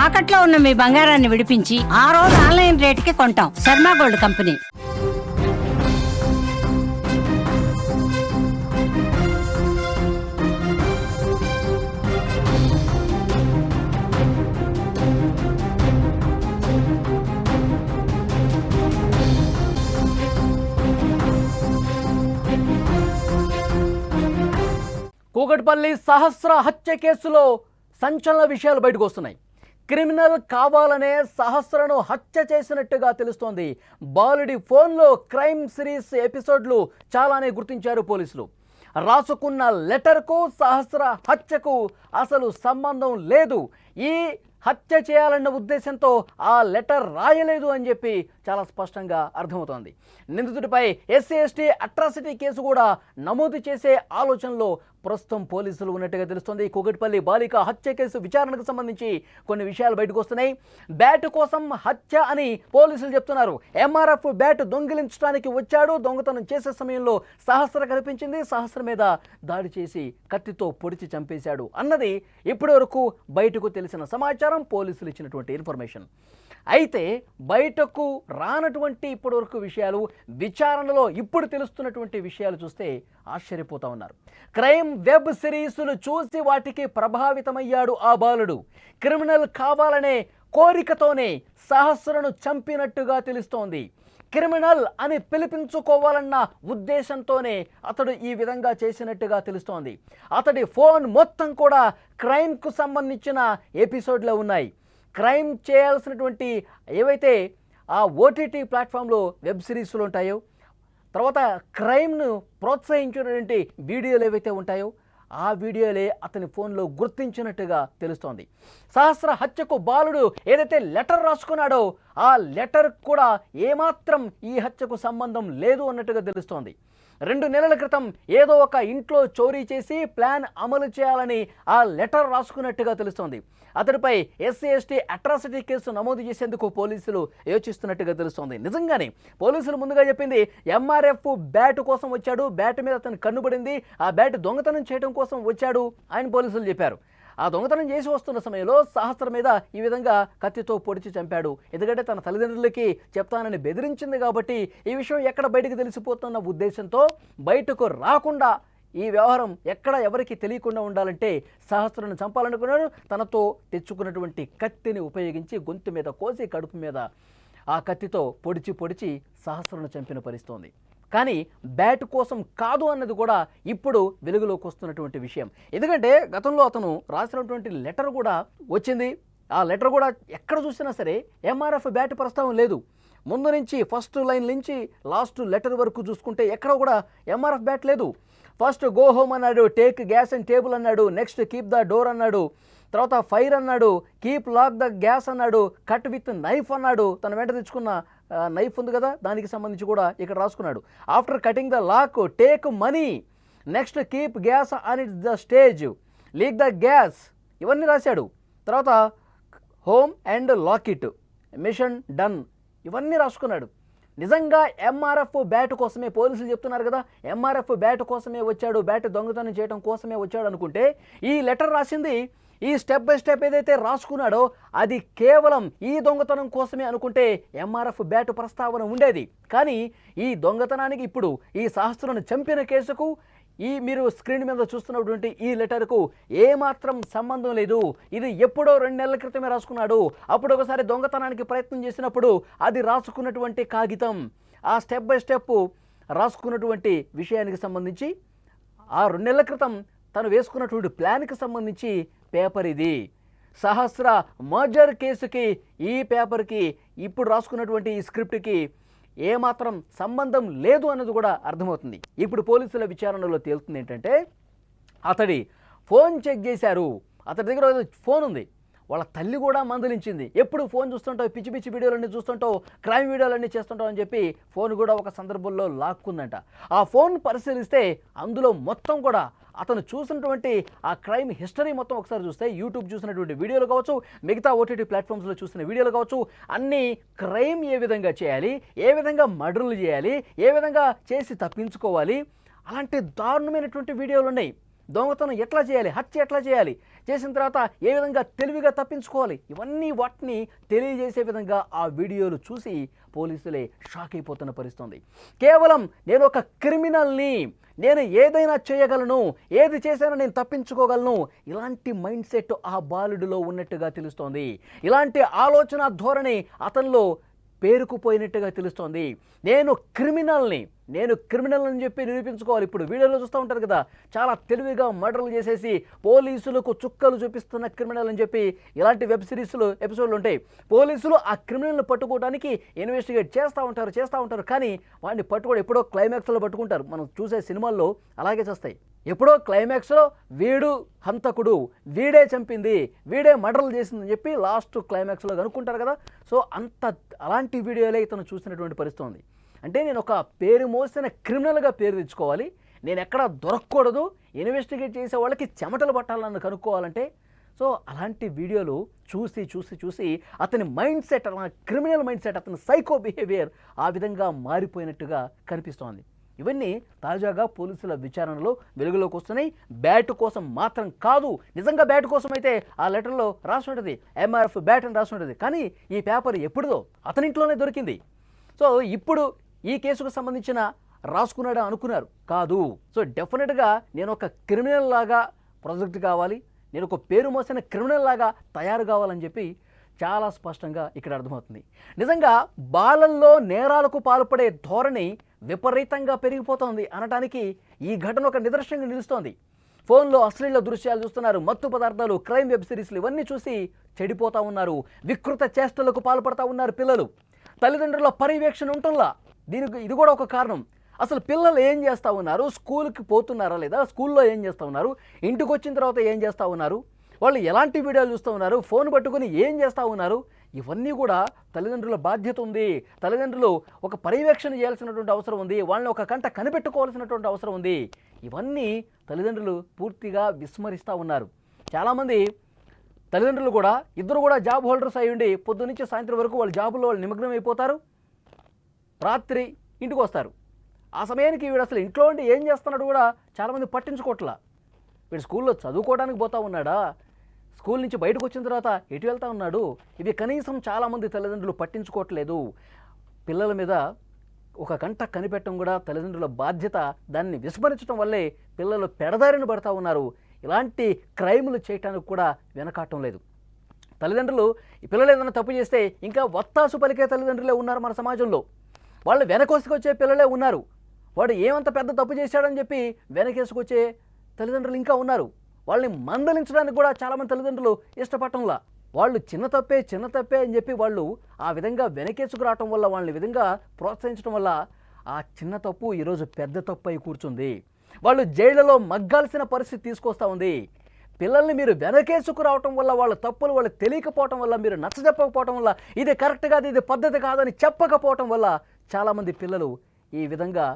తాకట్లో ఉన్న మీ బంగారాన్ని విడిపించి ఆ రోజు ఆన్లైన్ రేటుకి కొంటాం. Sharma gold company. కూకట్పల్లి సహస్ర హత్య కేసులో సంచలన విషయాలు బయటకు వస్తున్నాయి. క్రిమినల్ కావాలనే సహస్రను హత్య చేసినట్టుగా తెలుస్తోంది. బాలుడి ఫోన్లో క్రైమ్ సిరీస్ ఎపిసోడ్లు చాలానే గుర్తించారు పోలీసులు. రాసుకున్న లెటర్కు సహస్ర హత్యకు అసలు సంబంధం లేదు. ఈ హత్య చేయాలన్న ఉద్దేశంతో ఆ లెటర్ రాయలేదు అని చెప్పి చాలా స్పష్టంగా అర్థమవుతోంది. నిందితుడిపై ఎస్సీ ఎస్టీ అట్రాసిటీ కేసు కూడా నమోదు చేసే ఆలోచనలో ప్రస్తుతం పోలీసులు ఉన్నట్టుగా తెలుస్తోంది. కూకట్పల్లి బాలిక హత్య కేసు విచారణకు సంబంధించి కొన్ని విషయాలు బయటకు వస్తున్నాయి. బ్యాట్ కోసం హత్య అని పోలీసులు చెప్తున్నారు. ఎంఆర్ఎఫ్ బ్యాట్ దొంగిలించడానికి వచ్చాడు. దొంగతనం చేసే సమయంలో సహస్ర కనిపించింది. సహస్ర మీద దాడి చేసి కత్తితో పొడిచి చంపేశాడు అన్నది ఇప్పటి వరకు బయటకు తెలిసిన సమాచారం, పోలీసులు ఇచ్చినటువంటి ఇన్ఫర్మేషన్. అయితే బయటకు రానటువంటి ఇప్పటివరకు విషయాలు, విచారణలో ఇప్పుడు తెలుస్తున్నటువంటి విషయాలు చూస్తే ఆశ్చర్యపోతా ఉన్నారు. క్రైమ్ వెబ్ సిరీస్లు చూసి వాటికి ప్రభావితమయ్యాడు ఆ బాలుడు. క్రిమినల్ కావాలనే కోరికతోనే సహస్రను చంపినట్టుగా తెలుస్తోంది. క్రిమినల్ అని పిలిపించుకోవాలన్న ఉద్దేశంతోనే అతడు ఈ విధంగా చేసినట్టుగా తెలుస్తోంది. అతడి ఫోన్ మొత్తం కూడా క్రైమ్కు సంబంధించిన ఎపిసోడ్లో ఉన్నాయి. క్రైమ్ చేయాల్సినటువంటి ఏవైతే ఆ ఓటీటీ ప్లాట్ఫామ్లో వెబ్ సిరీస్లు ఉంటాయో, తర్వాత క్రైమ్ను ప్రోత్సహించినటువంటి వీడియోలు ఏవైతే ఉంటాయో ఆ వీడియోలే అతని ఫోన్లో గుర్తించినట్టుగా తెలుస్తోంది. సహస్ర హత్యకు బాలుడు ఏదైతే లెటర్ రాసుకున్నాడో ఆ లెటర్ కూడా ఏమాత్రం ఈ హత్యకు సంబంధం లేదు అన్నట్టుగా తెలుస్తోంది. 2 నెలల క్రితం ఏదో ఒక ఇంట్లో చోరీ చేసి ప్లాన్ అమలు చేయాలని ఆ లెటర్ రాసుకున్నట్టుగా తెలుస్తోంది. అతడిపై ఎస్సీ ఎస్టీ అట్రాసిటీ కేసు నమోదు చేసేందుకు పోలీసులు యోచిస్తున్నట్టుగా తెలుస్తోంది. నిజంగానే పోలీసులు ముందుగా చెప్పింది ఎంఆర్ఎఫ్ బ్యాట్ కోసం వచ్చాడు, బ్యాట్ మీద అతను కన్నుబడింది, ఆ బ్యాట్ దొంగతనం చేయడం కోసం వచ్చాడు అని పోలీసులు చెప్పారు. ఆ దొంగతనం చేసి వస్తున్న సమయంలో సహస్ర మీద ఈ విధంగా కత్తితో పొడిచి చంపాడు. ఎందుకంటే తన తల్లిదండ్రులకి చెప్తానని బెదిరించింది కాబట్టి ఈ విషయం ఎక్కడ బయటకు తెలిసిపోతున్న ఉద్దేశంతో బయటకు రాకుండా ఈ వ్యవహారం ఎక్కడ ఎవరికి తెలియకుండా ఉండాలంటే సహస్రను చంపాలనుకున్నాడు. తనతో తెచ్చుకున్నటువంటి కత్తిని ఉపయోగించి గొంతు మీద కోసి కడుపు మీద ఆ కత్తితో పొడిచి సహస్రను చంపిన పరిస్థితి. కానీ బ్యాట్ కోసం కాదు అన్నది కూడా ఇప్పుడు వెలుగులోకి వస్తున్నటువంటి విషయం. ఎందుకంటే గతంలో అతను రాసినటువంటి లెటర్ కూడా వచ్చింది. ఆ లెటర్ కూడా ఎక్కడ చూసినా సరే ఎంఆర్ఎఫ్ బ్యాట్ ప్రస్తావన లేదు. ముందు నుంచి ఫస్ట్ లైన్ నుంచి లాస్ట్ లెటర్ వరకు చూసుకుంటే ఎక్కడ కూడా ఎంఆర్ఎఫ్ బ్యాట్ లేదు. ఫస్ట్ గో హోమ్ అన్నాడు, టేక్ గ్యాస్ అండ్ టేబుల్ అన్నాడు, నెక్స్ట్ కీప్ ద డోర్ అన్నాడు, తర్వాత ఫైర్ అన్నాడు, కీప్ లాక్ ద గ్యాస్ అన్నాడు, కట్ విత్ నైఫ్ అన్నాడు. తన వెంట తెచ్చుకున్న నైఫ్ ఉంది కదా దానికి సంబంధించి కూడా ఇక్కడ రాసుకున్నాడు. After cutting the lock take money, next keep gas on it the stage, leak the gas, ఇవన్నీ రాశాడు. తర్వాత home and lock it, mission done, ఇవన్నీ రాసుకున్నాడు. నిజంగా ఎంఆర్ఎఫ్ బ్యాట్ కోసమే పోలీసులు చెప్తున్నారు కదా, ఎంఆర్ఎఫ్ బ్యాట్ కోసమే వచ్చాడు, బ్యాట్ దొంగతనం చేయడం కోసమే వచ్చాడు అనుకుంటే ఈ లెటర్ రాసింది, ఈ స్టెప్ బై స్టెప్ ఏదైతే రాసుకున్నాడో అది కేవలం ఈ దొంగతనం కోసమే అనుకుంటే ఎంఆర్ఎఫ్ బ్యాట్ ప్రస్తావన ఉండేది. కానీ ఈ దొంగతనానికి ఇప్పుడు ఈ సహస్రను చంపిన కేసుకు ఈ మీరు స్క్రీన్ మీద చూస్తున్నటువంటి ఈ లెటర్కు ఏమాత్రం సంబంధం లేదు. ఇది ఎప్పుడో 2 నెలల క్రితమే రాసుకున్నాడు. అప్పుడు ఒకసారి దొంగతనానికి ప్రయత్నం చేసినప్పుడు అది రాసుకున్నటువంటి కాగితం, ఆ స్టెప్ బై స్టెప్ రాసుకున్నటువంటి విషయానికి సంబంధించి ఆ 2 నెలల క్రితం తను వేసుకున్నటువంటి ప్లాన్కి సంబంధించి పేపర్ ఇది. సహస్ర మర్డర్ కేసుకి ఈ పేపర్కి ఇప్పుడు రాసుకున్నటువంటి ఈ స్క్రిప్ట్కి ఏమాత్రం సంబంధం లేదు అన్నది కూడా అర్థమవుతుంది. ఇప్పుడు పోలీసుల విచారణలో తేలుతుంది ఏంటంటే అతడి ఫోన్ చెక్ చేశారు. అతడి దగ్గర ఫోన్ ఉంది. వాళ్ళ తల్లి కూడా మందలించింది, ఎప్పుడు ఫోన్ చూస్తుంటావు, పిచ్చి పిచ్చి వీడియోలన్నీ చూస్తుంటావు, క్రైమ్ వీడియోలన్నీ చేస్తుంటావు అని చెప్పి ఫోన్ కూడా ఒక సందర్భంలో లాక్కుందంట. ఆ ఫోన్ పరిశీలిస్తే అందులో మొత్తం కూడా అతను చూసినటువంటి ఆ క్రైమ్ హిస్టరీ మొత్తం ఒకసారి చూస్తే యూట్యూబ్ చూసినటువంటి వీడియోలు కావచ్చు, మిగతా ఓటీటీ ప్లాట్ఫామ్స్లో చూసిన వీడియోలు కావచ్చు, అన్నీ క్రైమ్ ఏ విధంగా చేయాలి, ఏ విధంగా మర్డర్లు చేయాలి, ఏ విధంగా చేసి తప్పించుకోవాలి, అలాంటి దారుణమైనటువంటి వీడియోలు ఉన్నాయి. దొంగతనం ఎట్లా చేయాలి, హత్య ఎట్లా చేయాలి, చేసిన తర్వాత ఏ విధంగా తెలివిగా తప్పించుకోవాలి, వాటిని తెలియజేసే విధంగా ఆ వీడియోలు చూసి పోలీసులే షాక్ అయిపోతున్న పరిస్థితుంది. కేవలం నేను ఒక క్రిమినల్ని, నేను ఏదైనా చేయగలను, ఏది చేసినా నేను తప్పించుకోగలను, ఇలాంటి మైండ్ సెట్ ఆ బాలుడిలో ఉన్నట్టుగా తెలుస్తోంది. ఇలాంటి ఆలోచన ధోరణి అతనిలో పేరుకుపోయినట్టుగా తెలుస్తోంది. నేను క్రిమినల్ అని చెప్పి నిరూపించుకోవాలి. ఇప్పుడు వీడియోలో చూస్తూ ఉంటారు కదా, చాలా తెలివిగా మర్డర్లు చేసేసి పోలీసులకు చుక్కలు చూపిస్తున్న క్రిమినల్ అని చెప్పి ఇలాంటి వెబ్ సిరీస్లు ఎపిసోడ్లు ఉంటాయి. పోలీసులు ఆ క్రిమినల్ని పట్టుకోవడానికి ఇన్వెస్టిగేట్ చేస్తూ ఉంటారు. కానీ వాడిని పట్టుకోవడం ఎప్పుడో క్లైమాక్స్లో పట్టుకుంటారు. మనం చూసే సినిమాల్లో అలాగే చేస్తాయి. ఎప్పుడో క్లైమాక్స్లో వీడు హంతకుడు, వీడే చంపింది, వీడే మర్డర్లు చేసిందని చెప్పి లాస్ట్ క్లైమాక్స్లో కనుక్కుంటారు కదా. సో అలాంటి వీడియోలే ఇతను చూసినటువంటి పరిస్థితి ఉంది. అంటే నేను ఒక పేరు మోసిన క్రిమినల్గా పేరు తెచ్చుకోవాలి, నేను ఎక్కడా దొరకకూడదు, ఇన్వెస్టిగేట్ చేసే వాళ్ళకి చెమటలు పట్టాలని కనుక్కోవాలంటే సో అలాంటి వీడియోలు చూసి అతని mind set, criminal mind set, అతని సైకో బిహేవియర్ ఆ విధంగా మారిపోయినట్టుగా కనిపిస్తోంది. ఇవన్నీ తాజాగా పోలీసుల విచారణలో వెలుగులోకి వస్తున్నాయి. బ్యాట్ కోసం మాత్రం కాదు, నిజంగా బ్యాట్ కోసం అయితే ఆ లెటర్లో రాసి ఉంటుంది, ఎంఆర్ఎఫ్ బ్యాట్ అని రాసి ఉంటుంది. కానీ ఈ పేపర్ ఎప్పుడుదో అతని ఇంట్లోనే దొరికింది. సో ఇప్పుడు ఈ కేసుకు సంబంధించిన రాసుకున్నాడా అనుకున్నారు, కాదు. సో డెఫినెట్గా నేను ఒక క్రిమినల్ లాగా ప్రొజెక్ట్ కావాలి, నేను ఒక పేరు మోసిన క్రిమినల్ లాగా తయారు కావాలని చెప్పి చాలా స్పష్టంగా ఇక్కడ అర్థమవుతుంది. నిజంగా బాలల్లో నేరాలకు పాల్పడే ధోరణి విపరీతంగా పెరిగిపోతోంది అనడానికి ఈ ఘటన ఒక నిదర్శనంగా నిలుస్తోంది. ఫోన్లో అశ్లీల దృశ్యాలు చూస్తున్నారు, మత్తు పదార్థాలు, క్రైమ్ వెబ్ సిరీస్లు ఇవన్నీ చూసి చెడిపోతూ ఉన్నారు, వికృత చేష్టలకు పాల్పడతా ఉన్నారు పిల్లలు. తల్లిదండ్రుల పర్యవేక్షణ ఉంటుందా, దీనికి ఇది కూడా ఒక కారణం. అసలు పిల్లలు ఏం చేస్తూ ఉన్నారు, స్కూల్కి పోతున్నారా లేదా, స్కూల్లో ఏం చేస్తూ ఉన్నారు, ఇంటికి వచ్చిన తర్వాత ఏం చేస్తూ ఉన్నారు, వాళ్ళు ఎలాంటి వీడియోలు చూస్తూ ఉన్నారు, ఫోన్ పట్టుకుని ఏం చేస్తూ ఉన్నారు, ఇవన్నీ కూడా తల్లిదండ్రుల బాధ్యత ఉంది. తల్లిదండ్రులు ఒక పర్యవేక్షణ చేయాల్సినటువంటి అవసరం ఉంది, వాళ్ళని ఒక కంట కనిపెట్టుకోవాల్సినటువంటి అవసరం ఉంది. ఇవన్నీ తల్లిదండ్రులు పూర్తిగా విస్మరిస్తూ ఉన్నారు. చాలామంది తల్లిదండ్రులు కూడా ఇద్దరు కూడా జాబ్ హోల్డర్స్ అయి ఉండి పొద్దు నుంచి సాయంత్రం వరకు వాళ్ళ జాబుల్లో వాళ్ళు నిమగ్నం అయిపోతారు, రాత్రి ఇంటికి వస్తారు. ఆ సమయానికి వీడు అసలు ఇంట్లో ఉండి ఏం చేస్తున్నాడు కూడా చాలామంది పట్టించుకోవట్లా. వీడు స్కూల్లో చదువుకోవడానికి పోతా ఉన్నాడా, స్కూల్ నుంచి బయటకు వచ్చిన తర్వాత ఎటు వెళ్తా ఉన్నాడు, ఇవి కనీసం చాలామంది తల్లిదండ్రులు పట్టించుకోవట్లేదు. పిల్లల మీద ఒక కంట కనిపెట్టడం కూడా తల్లిదండ్రుల బాధ్యత. దాన్ని విస్మరించడం వల్లే పిల్లలు పెడదారిన పడతా ఉన్నారు. ఇలాంటి క్రైములు చేయటానికి కూడా వెనకాటం లేదు. తల్లిదండ్రులు ఈ పిల్లలు ఏదైనా తప్పు చేస్తే ఇంకా వత్తాసు పలికే తల్లిదండ్రులే ఉన్నారు మన సమాజంలో. వాళ్ళు వెనకేసుకొచ్చే పిల్లలే ఉన్నారు. వాడు ఏమంత పెద్ద తప్పు చేశాడని చెప్పి వెనకేసుకొచ్చే తల్లిదండ్రులు ఇంకా ఉన్నారు. వాళ్ళని మందలించడానికి కూడా చాలామంది తల్లిదండ్రులు ఇష్టపడటంలా. వాళ్ళు చిన్న తప్పే అని చెప్పి వాళ్ళు ఆ విధంగా వెనకేసుకురావటం వల్ల, వాళ్ళని విధంగా ప్రోత్సహించడం వల్ల ఆ చిన్న తప్పు ఈరోజు పెద్ద తప్పు అయి కూర్చుంది. వాళ్ళు జైళ్లలో మగ్గాల్సిన పరిస్థితి తీసుకొస్తూ ఉంది. పిల్లల్ని మీరు వెనకేసుకురావటం వల్ల, వాళ్ళ తప్పులు వాళ్ళు తెలియకపోవటం వల్ల, మీరు నచ్చజెప్పకపోవటం వల్ల, ఇది కరెక్ట్ కాదు, ఇది పద్ధతి కాదని చెప్పకపోవటం వల్ల చాలామంది పిల్లలు ఈ విధంగా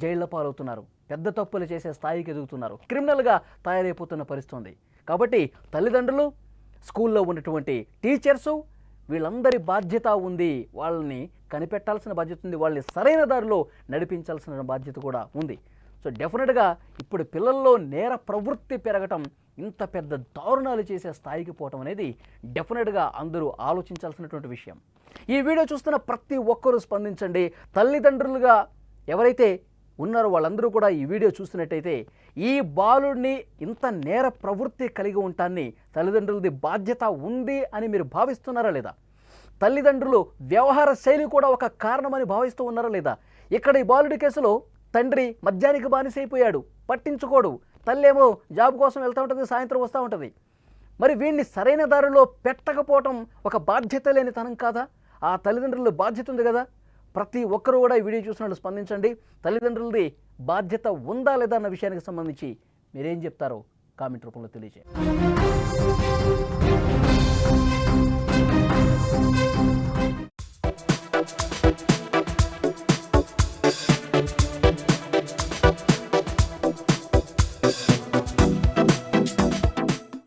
జైళ్ల పాలవుతున్నారు, పెద్ద తప్పులు చేసే స్థాయికి ఎదుగుతున్నారు, క్రిమినల్గా తయారైపోతున్న పరిస్థితి ఉంది. కాబట్టి తల్లిదండ్రులు, స్కూల్లో ఉన్నటువంటి టీచర్సు, వీళ్ళందరి బాధ్యత ఉంది. వాళ్ళని కనిపెట్టాల్సిన బాధ్యత ఉంది, వాళ్ళని సరైన దారిలో నడిపించాల్సిన బాధ్యత కూడా ఉంది. సో డెఫినెట్గా ఇప్పుడు పిల్లల్లో నేర ప్రవృత్తి పెరగటం, ఇంత పెద్ద దారుణాలు చేసే స్థాయికి పోవటం అనేది డెఫినెట్గా అందరూ ఆలోచించాల్సినటువంటి విషయం. ఈ వీడియో చూస్తున్న ప్రతి ఒక్కరూ స్పందించండి. తల్లిదండ్రులుగా ఎవరైతే ఉన్నారో వాళ్ళందరూ కూడా ఈ వీడియో చూస్తున్నట్టయితే ఈ బాలుడిని ఇంత నేర ప్రవృత్తి కలిగి ఉంటాన్ని తల్లిదండ్రులది బాధ్యత ఉంది అని మీరు భావిస్తున్నారా లేదా? తల్లిదండ్రులు వ్యవహార శైలి కూడా ఒక కారణమని భావిస్తూ ఉన్నారా లేదా? ఇక్కడ ఈ బాలుడి కేసులో తండ్రి మద్యానికి బానిసైపోయాడు, పట్టించుకోడు, తల్లేమో జాబ్ కోసం వెళ్తూ ఉంటుంది, సాయంత్రం వస్తూ ఉంటుంది. మరి వీడిని సరైన దారిలో పెట్టకపోవటం ఒక బాధ్యత లేని తనం కాదా? ఆ తల్లిదండ్రుల బాధ్యత ఉంది కదా. ప్రతి ఒక్కరూ కూడా ఈ వీడియో చూసినట్లు స్పందించండి. తల్లిదండ్రులది బాధ్యత ఉందా లేదా అన్న విషయానికి సంబంధించి మీరేం చెప్తారో కామెంట్ రూపంలో తెలియజేయండి.